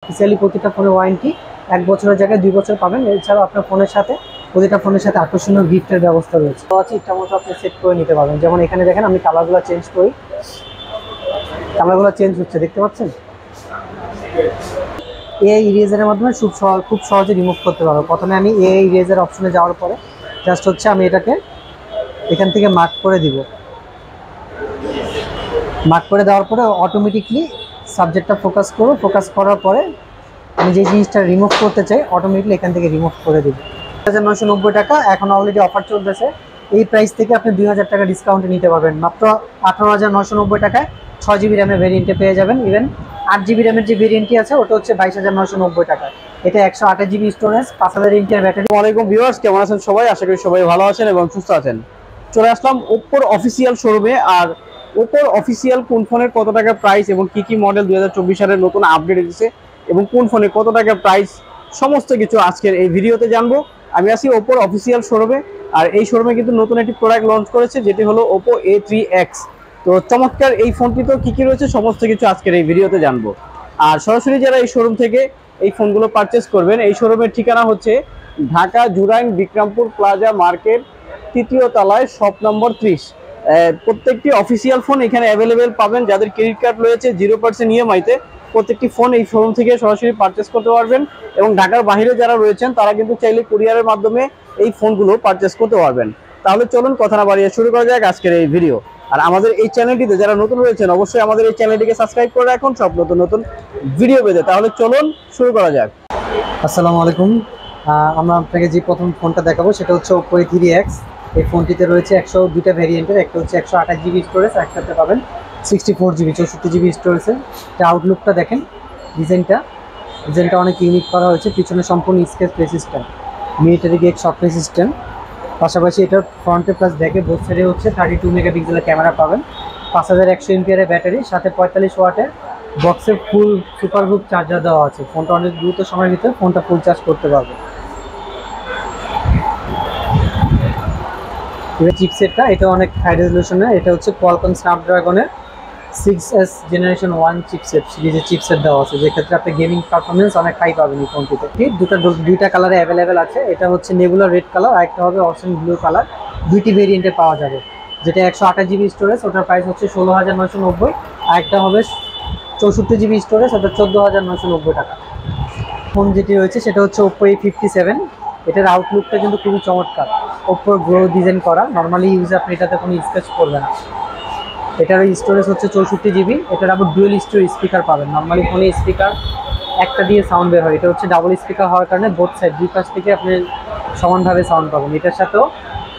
Officially প্রতিটা ফোনের warranty 1 বছরের জায়গায় 2 বছর পাবেন। এছাড়াও আপনার ফোনের সাথে প্রতিটা ফোনের সাথে আকর্ষণীয় গিফটের ব্যবস্থা রয়েছে। তো আছে ইচ্ছা মতো আপনি সেট করে নিতে পারবেন। যেমন এখানে দেখেন আমি কালারগুলো চেঞ্জ করি, কালারগুলো চেঞ্জ হচ্ছে দেখতে পাচ্ছেন। এআই ইরেজারের মাধ্যমে খুব সহজে রিমুভ করতে পারবো। প্রথমে আমি এআই ইরেজার অপশনে যাওয়ার পরে জাস্ট হচ্ছে আমি এটাকে এখান থেকে মার্ক করে দিব। মার্ক করে দেওয়ার পরে অটোমেটিকলি সাবজেক্টটা ফোকাস করব। ফোকাস করার পরে আমি যে জিনিসটা রিমুভ করতে চাই অটোমেটিকলি এখান থেকে রিমুভ করে দিব। 2990 টাকা, এখন অলরেডি অফার চলতেছে। এই প্রাইস থেকে আপনি 2000 টাকা ডিসকাউন্টে নিতে পারবেন। মাত্র 18,990 টাকায় 6 জিবি র্যামের ভেরিয়েন্টে পেয়ে যাবেন। ইভেন 8 জিবি র্যামের যে ভেরিয়েন্টটি আছে ওটা হচ্ছে 22,990 টাকা। এটা 128 জিবি স্টোরেজ, 5000 এমপিআর ব্যাটারি। আসসালামু আলাইকুম ভিউয়ার্স, কেমন আছেন সবাই? আশা করি সবাই ভালো আছেন এবং সুস্থ আছেন। চলে আসলাম ওপ্পোর অফিসিয়াল শোরুমে। আর ওপ্পোর অফিসিয়াল কোন ফোনের কত টাকা প্রাইস এবং কি কি মডেল 2024 সালের নতুন আপডেট এসেছে এবং কোন ফোনে কত টাকা প্রাইস, সমস্ত কিছু আজকের এই ভিডিওতে জানবো। আমি আছি ওপ্পোর অফিসিয়াল শোরুমে। আর এই শোরুমে কিন্তু নতুন একটি প্রোডাক্ট লঞ্চ করেছে, যেটি হলো ওপ্পো A3X। তো চমৎকার এই ফোনটিতে কি কি রয়েছে সমস্ত কিছু আজকের এই ভিডিওতে জানবো। আর সরাসরি যারা এই শোরুম থেকে এই ফোনগুলো পারচেস করবেন, এই শোরুমের ঠিকানা হচ্ছে ঢাকা জুরাইন বিক্রমপুর প্লাজা মার্কেট, 3য় তলায়, শপ নম্বর 30। প্রত্যেকটি অফিসিয়াল ফোন এখানে অ্যাভেলেবেল পাবেন। যাদের ক্রেডিট কার্ড রয়েছে 0% ইএমআইতে প্রত্যেকটি ফোন এই শোরুম থেকে সরাসরি পারচেস করতে পারবেন। এবং ঢাকার বাইরে যারা রয়েছেন তারা কিন্তু চাইলে কুরিয়ারের মাধ্যমে এই ফোনগুলো পারচেস করতে পারবেন। তাহলে চলুন কথা না বাড়িয়ে শুরু করা যাক আজকের এই ভিডিও। আর আমাদের এই চ্যানেলটিতে যারা নতুন রয়েছেন অবশ্যই আমাদের এই চ্যানেলটিকে সাবস্ক্রাইব করে রাখুন সব নতুন নতুন ভিডিও পেতে। তাহলে চলুন শুরু করা যাক। আসসালামু আলাইকুম। আমরা আপনাকে যে প্রথম ফোনটা দেখাবো সেটা হচ্ছে ওপ্পো A3X। এই ফোনটিতে রয়েছে 102টা ভেরিয়েন্টের। একটা হচ্ছে 128 জিবি স্টোরেজ, একটাতে পাবেন 64 জিবি 64 জিবি স্টোরেজের। এটা আউটলুকটা দেখেন, ডিজাইনটা অনেক ইউনিক করা হয়েছে। পিছনে সম্পূর্ণ sketch system, military gate software system. পাশাপাশি এটার ফ্রন্টে প্লাস ব্যাকে বোথ সাইডে হচ্ছে 32 মেগাপিক্সেলের ক্যামেরা পাবেন, 5100 এমপিআর ব্যাটারি, সাথে 45 ওয়াটের বক্সের ফুল সুপারবুক চার্জার দেওয়া আছে। ফোনটা অনেক দ্রুত সময়ের ভিতরে ফোনটা ফুল চার্জ করতে পারবে। চিপসেটটা এটা অনেক হাই রেজলিউশনের। এটা হচ্ছে কোয়ালকম স্ন্যাপড্রাগনের 6S জেনারেশন 1 চিপসেট সিরিজের চিপসেট দেওয়া আছে, যেক্ষেত্রে আপনি গেমিং পারফরমেন্স অনেক হাই পাবেন এই ফোনটিতে। ঠিক দুইটা কালারে অ্যাভেলেবেল আছে। এটা হচ্ছে নেবুলার রেড কালার, আর একটা হবে অসেন ব্লু কালার। দুইটি ভেরিয়েন্টে পাওয়া যাবে। যেটা 128 জিবি স্টোরেজ, ওটার প্রাইস হচ্ছে 16,990। আর একটা হবে 64 জিবি স্টোরেজ, ওটা 14,990 টাকা। ফোন যেটি রয়েছে সেটা হচ্ছে ওপ্পো A57। এটার আউটলুকটা কিন্তু খুবই চমৎকার, ওপ্পোর গ্লো ডিজাইন করা। নর্মালি ইউজ আপনি এটাতে কোনো স্কেচ করবে না। এটার স্টোরেজ হচ্ছে 64 জিবি। এটার আবার ডুয়েল স্পিকার পাবেন। নর্মালি ফোনে স্পিকার একটা দিয়ে সাউন্ড বের হয়, এটা হচ্ছে ডাবল স্পিকার হওয়ার কারণে বোথ সাইড দুই পাশ থেকে আপনি সমানভাবে সাউন্ড পাবেন। এটার সাথেও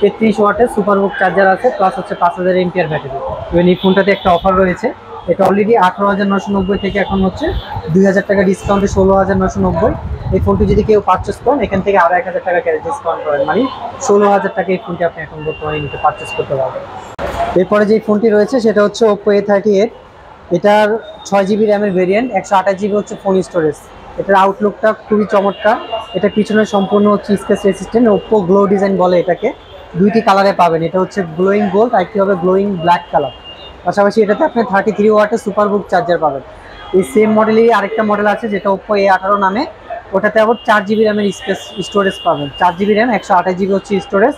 33 ওয়াটের সুপারবুক চার্জার আছে, প্লাস হচ্ছে 5000 এমপিআর ব্যাটারি। ইভেন এই ফোনটাতে একটা অফার রয়েছে। এটা অলরেডি 18,990 থেকে এখন হচ্ছে 2000 টাকা ডিসকাউন্টে 16,990। এই ফোনটি যদি কেউ পারচেস করেন এখান থেকে আরও 1000 টাকা ক্যাশ ডিসকাউন্ট করেন, মানে 16,000 টাকা এই ফোনটি আপনি এখন বর্তমানে নিতে পারচেস করতে পারবেন। এরপরে যে ফোনটি রয়েছে সেটা হচ্ছে ওপ্পো A38। এটার 6 জিবি র্যামের ভেরিয়েন্ট, 128 জিবি হচ্ছে ফোন স্টোরেজ। এটার আউটলুকটা খুবই চমৎকার। এটা পিছনে সম্পূর্ণ হচ্ছে sketch resistant, Oppo glow design বলে এটাকে। দুইটি কালারে পাবেন, এটা হচ্ছে গ্লোয়িং গোল্ড আর একটি হবে গ্লোয়িং ব্ল্যাক কালার। পাশাপাশি এটাতে আপনি 33 ওয়াটের সুপারবুক চার্জার পাবেন। এই সেম মডেলেরই আরেকটা মডেল আছে যেটা ওপ্পো A18 নামে, ওটাতে আবার 4 জিবি র্যামের স্টোরেজ পাবেন। 4 জিবি র্যাম, 128 জিবি হচ্ছে স্টোরেজ।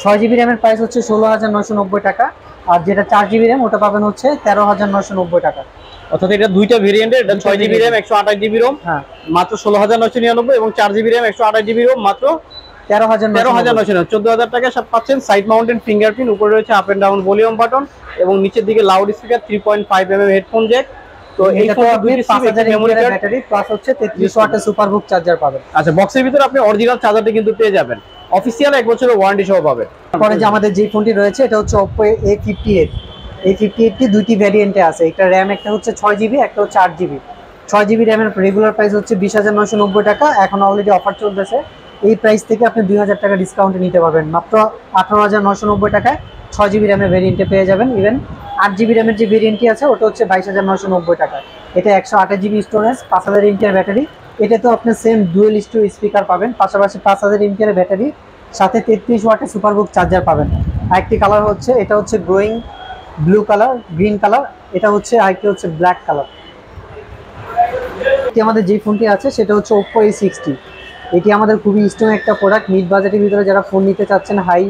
6 জিবি র্যামের প্রাইস হচ্ছে 16,990 টাকা। আর যেটা 4 জিবি র্যাম ওটা পাবেন হচ্ছে 13,990 টাকা। অর্থাৎ এটা দুইটা ভেরিয়েন্টের, এটা 6 জিবি র্যাম 128 জিবি রোম হ্যাঁ, মাত্র 16,999, এবং 4 জিবি র্যাম 128 জিবি রোম মাত্র 13,999। 14,000 টাকায় সব পাচ্ছেন। সাইড মাউন্টেড ফিঙ্গারপ্রিন্ট, উপরে রয়েছে up and down volume button এবং নিচের দিকে লাউড স্পিকার, 3.5 হেডফোন জ্যাক। তো এই ফোনে দুইটি সিম, একটা মেমরি কার্ড, ব্যাটারি, প্লাস হচ্ছে 33 ওয়াটের সুপারবুক চার্জার পাবেন। আচ্ছা, বক্সের ভিতরে আপনি অরিজিনাল চার্জারটি কিন্তু পেয়ে যাবেন। অফিসিয়াল 1 বছরের ওয়ারেন্টি সহ পাবেন। পরে যে আমাদের যে ফোনটি রয়েছে এটা হচ্ছে ওপ্পো A58। A58টি দুইটি ভ্যারিয়েন্টে আছে। একটা র্যাম, একটা হচ্ছে 6 জিবি, একটা হচ্ছে 8 জিবি। 6 জিবি র্যামের রেগুলার প্রাইস হচ্ছে 20,990 টাকা। এখন অলরেডি অফার চলতেছে। এই প্রাইস থেকে আপনি 2000 টাকা ডিসকাউন্টে নিতে পারবেন। মাত্র 18,990 টাকায় 6 জিবি র্যামের ভেরিয়েন্টে পেয়ে যাবেন। ইভেন 8 জিবি র্যামের যে ভেরিয়েন্টটি আছে ওটা হচ্ছে 22,990 টাকা। এটা 128 জিবি স্টোরেজ, 5000 এমপিআর ব্যাটারি। এটাতেও আপনি সেম ডুয়েল স্পিকার পাবেন, পাশাপাশি 5000 এমপিআর ব্যাটারি, সাথে 33 ওয়াটের সুপারবুক চার্জার পাবেন। আরেকটি কালার হচ্ছে, এটা হচ্ছে glowing blue colour, green colour. এটা হচ্ছে আরেকটি হচ্ছে ব্ল্যাক কালার। পরবর্তী আমাদের যে ফোনটি আছে সেটা হচ্ছে Oppo A60। এটি আমাদের খুবই স্ট্রং একটা প্রোডাক্ট, মিড বাজেটের ভিতরে যারা ফোন নিতে চাচ্ছেন হাই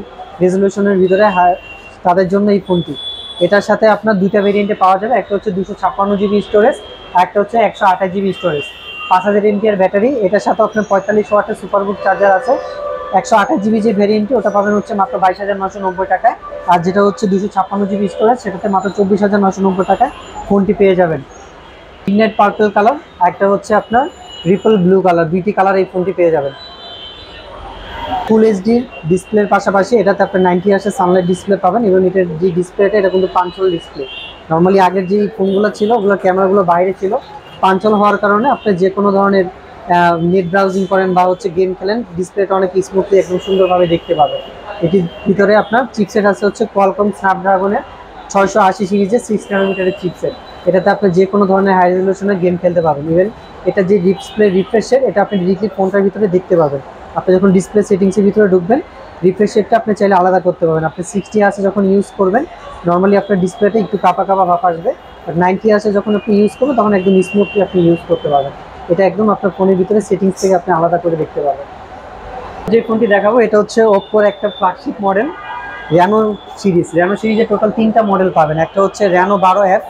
রেজলিউশনের ভিতরে, তাদের জন্য এই ফোনটি। এটার সাথে আপনার দুইটা ভেরিয়েন্টে পাওয়া যাবে, একটা হচ্ছে 256 GB স্টোরেজ, আর একটা হচ্ছে 128 GB স্টোরেজ, 5000 mAh ব্যাটারি। এটার সাথে আপনার 45 ওয়াটের সুপারবুক চার্জার আছে। 128 GB যে ভেরিয়েন্টটি ওটা পাবেন হচ্ছে মাত্র 22,990 টাকায়, আর যেটা হচ্ছে 256 GB স্টোরেজ সেটাতে মাত্র 24,990 টাকায় ফোনটি পেয়ে যাবেন। মিডনাইট পার্পল কালার, একটা হচ্ছে আপনার রিপল ব্লু কালার, দুইটি কালার এই ফোনটি পেয়ে যাবেন। ফুল এইচডি ডিসপ্লের পাশাপাশি এটাতে আপনার 90 Hz সানলাইট ডিসপ্লে পাবেন, এবং এটার যে ডিসপ্লেটা এটা কিন্তু পাঞ্চল ডিসপ্লে। নর্মালি আগের যে ফোনগুলো ছিল ওগুলোর ক্যামেরাগুলো বাইরে ছিল, পাঞ্চল হওয়ার কারণে আপনি যে কোনো ধরনের নেট ব্রাউজিং করেন বা হচ্ছে গেম খেলেন, ডিসপ্লেটা অনেক স্মুথলি একদম সুন্দরভাবে দেখতে পাবেন। এটির ভিতরে আপনার চিপসেট আছে হচ্ছে কোয়ালকম স্ন্যাপড্রাগনের 680 সিরিজের 6 nm চিপসেট। এটাতে আপনি যে কোনো ধরনের হাই রেজলিউশনের গেম খেলতে পারবেন। ইভেন এটা যে ডিসপ্লে রিফ্রেশ রেট এটা আপনি ডিরেক্টলি ফোনটার ভিতরে দেখতে পাবেন। আপনি যখন ডিসপ্লে সেটিংসের ভিতরে ঢুকবেন, রিফ্রেশ রেটটা আপনি চাইলে আলাদা করতে পারবেন। আপনি 60 Hz যখন ইউজ করবেন নর্মালি আপনার ডিসপ্লেটা একটু কাপা কাপা ভাব আসবে, বাট 90 Hz যখন আপনি ইউজ করবেন তখন একদম স্মুথলি আপনি ইউজ করতে পারবেন। এটা একদম আপনার ফোনের ভিতরে সেটিংস থেকে আপনি আলাদা করে দেখতে পাবেন। যে ফোনটি দেখাবো এটা হচ্ছে ওপ্পোর একটা flagship model Reno series. Reno সিরিজে টোটাল 3টা মডেল পাবেন। একটা হচ্ছে র্যানো 12F,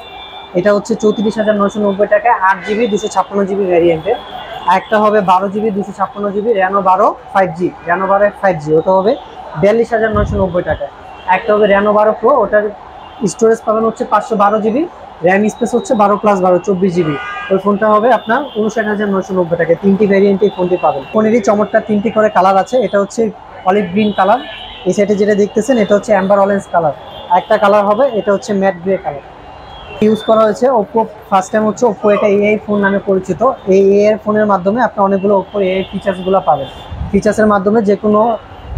এটা হচ্ছে 34,990 টাকায় 8GB 256GB ভ্যারিয়েন্টে। একটা হবে 12GB 256GB Reno 12 5G, Reno 12 5G, ওটা হবে 42,990 টাকায়। একটা হবে র্যানো 12 প্রো, ওটার স্টোরেজ পাবেন হচ্ছে 512GB, র্যাম স্পেস হচ্ছে 12+12 24GB। ওই ফোনটা হবে আপনার 59,990 টাকায়। 3টি ভ্যারিয়েন্টে এই ফোনটি পাবেন। ফোনেরই চমৎকার 3টি করে কালার আছে। এটা হচ্ছে অলিভ গ্রিন কালার, এই সাইডে যেটা দেখতেছেন এটা হচ্ছে অ্যাম্বার অরেঞ্জ কালার, একটা কালার হবে এটা হচ্ছে ম্যাট গ্রে কালার। ইউজ করা হয়েছে ওপ্পো, ফার্স্ট টাইম হচ্ছে ওপ্পো এটা এআই ফোন নামে পরিচিত। এই এআই ফোনের মাধ্যমে আপনি অনেকগুলো ওপ্পোর এআই ফিচার্সগুলো পাবেন। ফিচার্সের মাধ্যমে যে কোনো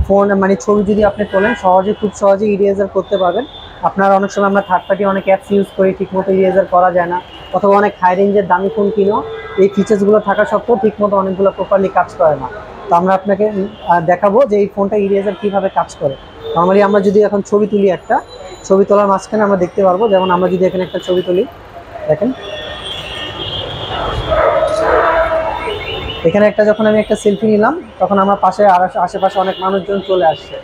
ফোন মানে ছবি যদি আপনি তোলেন খুব সহজে ইরেজার করতে পারবেন। আপনার অনেক সময় আমরা থার্ড পার্টি অনেক অ্যাপস ইউজ করি, ঠিকমতো ইরেজার করা যায় না, অথবা অনেক হাই রেঞ্জের দামি ফোন কিনো এই ফিচার্সগুলো থাকা সত্ত্বেও ঠিকমতো অনেকগুলো প্রপারলি কাজ করে না। তো আমরা আপনাকে দেখাবো যে এই ফোনটা ইরেজার কীভাবে কাজ করে। নর্মালি আমরা যদি এখন ছবি তুলি, একটা ছবি তোলার মাঝখানে আমরা দেখতে পারবো, যেমন আমরা যদি এখানে একটা ছবি তুলি, দেখেন এখানে একটা যখন আমি একটা সেলফি নিলাম তখন আমার পাশে আর আশেপাশে অনেক মানুষজন চলে আসছে।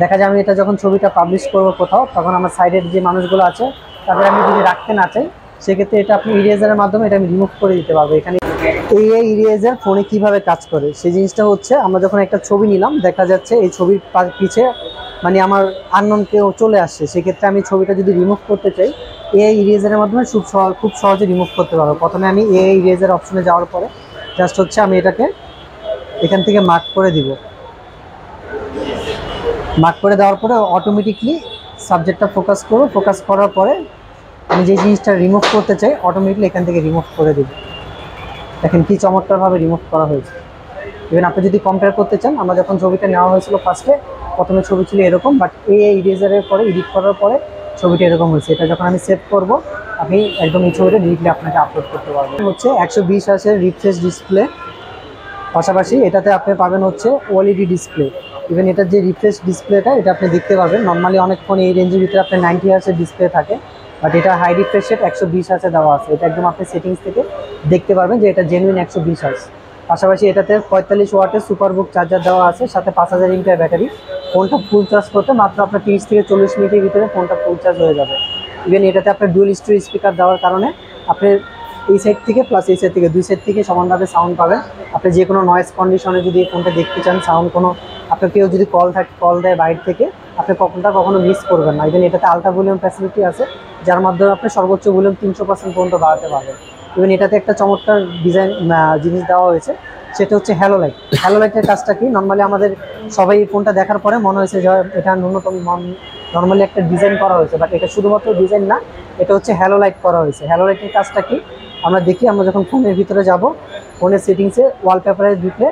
দেখা যায় আমি এটা যখন ছবিটা পাবলিশ করবো কোথাও, তখন আমার সাইডের যে মানুষগুলো আছে তাদের আমি যদি রাখতে না চাই, সেক্ষেত্রে এটা আপনি ইরেজারের মাধ্যমে এটা আমি রিমুভ করে দিতে পারবো। এখানে এই ইরেজার ফোনে কিভাবে কাজ করে সেই জিনিসটা হচ্ছে, আমরা যখন একটা ছবি নিলাম দেখা যাচ্ছে এই ছবির পিছে মানে আমার আননোন কেউ চলে আসছে, সেক্ষেত্রে আমি ছবিটা যদি রিমুভ করতে চাই এআই ইরেজারের মাধ্যমে খুব সহজে রিমুভ করতে পারবো। প্রথমে আমি এআই ইরেজার অপশনে যাওয়ার পরে জাস্ট হচ্ছে আমি এটাকে এখান থেকে মার্ক করে দিব। মার্ক করে দেওয়ার পরে অটোমেটিকলি সাবজেক্টটা ফোকাস করব, ফোকাস করার পরে আমি যে জিনিসটা রিমুভ করতে চাই অটোমেটিকলি এখান থেকে রিমুভ করে দেব। দেখেন কি চমৎকারভাবে রিমুভ করা হয়েছে। ইভেন আপনি যদি কম্পেয়ার করতে চান, আমরা যখন ছবিটা নেওয়া হয়েছিল ফার্স্টে প্রথমে ছবি ছিল এরকম, বাট এই ইরেজারের পরে এডিট করার পরে ছবিটা এরকম হয়েছে। এটা যখন আমি সেভ করব আপনি একদম এই ছবিটা ডিরেক্টলি আপনাকে আপলোড করতে পারবেন। হচ্ছে 120 Hz রিফ্রেশ ডিসপ্লে, পাশাপাশি এটাতে আপনি পাবেন হচ্ছে ওএলইডি ডিসপ্লে। ইভেন এটার যে রিফ্রেশ ডিসপ্লেটা এটা আপনি দেখতে পাবেন। নর্মালি অনেক ফোন এই রেঞ্জের ভিতরে আপনার 90 Hz ডিসপ্লে থাকে, বাট এটা হাই রিফ্রেশ রেট 120 Hz দেওয়া আছে। এটা একদম আপনি সেটিংস থেকে দেখতে পারবেন যে এটা জেনুইন 120 Hz। পাশাপাশি এটাতে 45 ওয়াটের সুপারবুক চার্জার দেওয়া আছে, সাথে 5000 mAh ব্যাটারি। ফোনটা ফুল চার্জ করতে মাত্র আপনার 30 থেকে 40 মিনিটের ভিতরে ফোনটা ফুল চার্জ হয়ে যাবে। ইভেন এটাতে আপনার ডুয়াল স্টোরেজ স্পিকার দেওয়ার কারণে আপনি এই সাইড থেকে প্লাস এই সাইড থেকে দুই সাইড থেকে সমানভাবে সাউন্ড পাবেন। আপনি যে কোনো নয়েজ কন্ডিশনে যদি এই ফোনটা দেখতে চান, সাউন্ড কোনো আপনার কেউ যদি কল দেয় বাইরে থেকে, আপনি কখনো মিস করবেন না। ইভেন এটাতে আলট্রা ভলিউম ফ্যাসিলিটি আছে, যার মাধ্যমে আপনি সর্বোচ্চ ভলিউম 300% পর্যন্ত বাড়াতে পারবেন। ইভেন এটাতে একটা চমৎকার ডিজাইন জিনিস দেওয়া হয়েছে, সেটা হচ্ছে হ্যালো লাইট। হ্যালো লাইটের কাজটা কি, নর্মালি আমাদের সবাই এই ফোনটা দেখার পরে মনে হয়েছে যে এটা ন্যূনতম নর্মালি একটা ডিজাইন করা হয়েছে, বাট এটা শুধুমাত্র ডিজাইন না, এটা হচ্ছে হ্যালো লাইট করা হয়েছে। হ্যালো লাইটের কাজটা কি আমরা দেখি। আমরা যখন ফোনের ভিতরে যাব, ফোনের সেটিংসে ওয়ালপেপারে ঢুকলে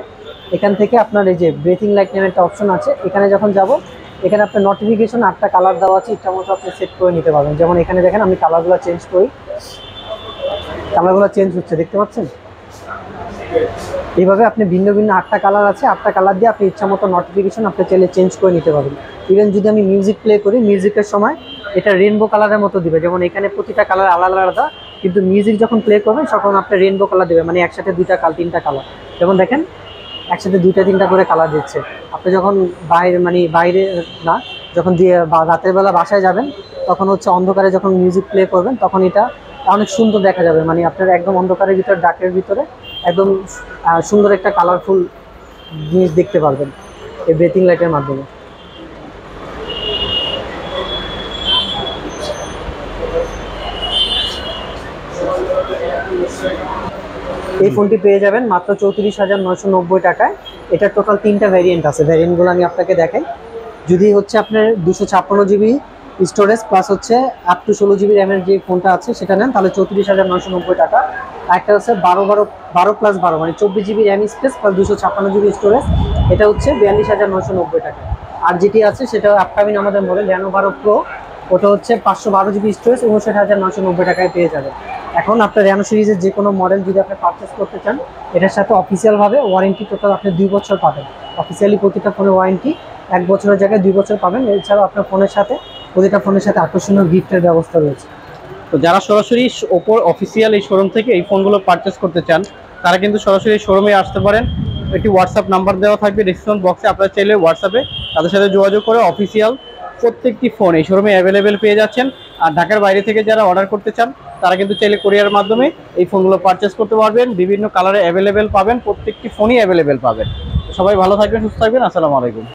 এখান থেকে আপনার এই যে ব্রেথিং লাইট নামে একটা অপশন আছে, এখানে যখন যাব এখানে আপনার নোটিফিকেশন 8টা কালার দেওয়া আছে, ইচ্ছা মতো আপনি সেট করে নিতে পারবেন। যেমন এখানে দেখেন আমি কালারগুলো চেঞ্জ করি, কালারগুলো চেঞ্জ হচ্ছে দেখতে পাচ্ছেন। এইভাবে আপনি ভিন্ন ভিন্ন 8টা কালার আছে, 8টা কালার দিয়ে আপনি ইচ্ছা মতো নোটিফিকেশন আপনি চাইলে চেঞ্জ করে নিতে পারবেন। ইভেন যদি আমি মিউজিক প্লে করি, মিউজিকের সময় এটা রেনবো কালারের মতো দিবে, যেমন এখানে প্রতিটা কালার আলাদা আলাদা, কিন্তু মিউজিক যখন প্লে করবেন তখন আপনার রেনবো কালার দেবে, মানে একসাথে দুইটা কালার তিনটা কালার, যেমন দেখেন একসাথে দুইটা তিনটা করে কালার দিচ্ছে। আপনি যখন বাইরে মানে বাইরে না, যখন দিয়ে রাতের বেলা বাসায় যাবেন তখন হচ্ছে অন্ধকারে যখন মিউজিক প্লে করবেন তখন এটা অনেক সুন্দর দেখা যাবে, মানে আপনার একদম অন্ধকারের ভিতরে ডাকের ভিতরে একদম সুন্দর একটা কালারফুল জিনিস দেখতে পারবেন এই ব্রেথিং লাইটের মাধ্যমে। এই ফোনটি পেয়ে যাবেন মাত্র 34,990 টাকায়। এটার টোটাল 3টা ভ্যারিয়েন্ট আছে, ভ্যারিয়েন্টগুলো আমি আপনাকে দেখাই। যদি হচ্ছে আপনার 256 জিবি স্টোরেজ প্লাস হচ্ছে আপ টু 16 জিবি র্যামের যে ফোনটা আছে সেটা নেন, তাহলে 34,990 টাকা। একটা হচ্ছে 12+12 মানে 24 GB RAM space plus 256 GB storage, এটা হচ্ছে 42,990 টাকা। আর যেটি আছে সেটা আপকামিং আমাদের মডেল ন্যানো 12 প্রো, ওটা হচ্ছে 512 জিবি স্টোরেজ 59,990 টাকায় পেয়ে যাবেন। এখন আপনার র্যানো সিরিজের যে কোনো মডেল যদি আপনি পারচেস করতে চান, এটার সাথে অফিসিয়ালভাবে ওয়ারেন্টি টোটাল আপনি 2 বছর পাবেন। অফিসিয়ালি প্রতিটা ফোনের ওয়ারেন্টি 1 বছরের জায়গায় 2 বছর পাবেন। এছাড়াও আপনার ফোনের সাথে প্রতিটা ফোনের সাথে আকর্ষণীয় গিফটের ব্যবস্থা রয়েছে। তো যারা সরাসরি ওপোর অফিসিয়াল এই শোরুম থেকে এই ফোনগুলো পারচেস করতে চান তারা কিন্তু সরাসরি শোরুমে আসতে পারেন। একটি হোয়াটসঅ্যাপ নাম্বার দেওয়া থাকবে ডিসক্রিপশন বক্সে, আপনারা চাইলে হোয়াটসঅ্যাপে তাদের সাথে যোগাযোগ করে অফিসিয়াল প্রত্যেকটি ফোন এই শোরুমে অ্যাভেলেবেল পেয়ে যাচ্ছেন। আর ঢাকার বাইরে থেকে যারা অর্ডার করতে চান তারা কিন্তু চাইলে কোরিয়ার মাধ্যমে এই ফোনগুলো পারচেস করতে পারবেন। বিভিন্ন কালারে অ্যাভেলেবেল পাবেন, প্রত্যেকটি ফোনই অ্যাভেলেবেল পাবেন। সবাই ভালো থাকবেন, সুস্থ থাকবেন। আসসালামু আলাইকুম।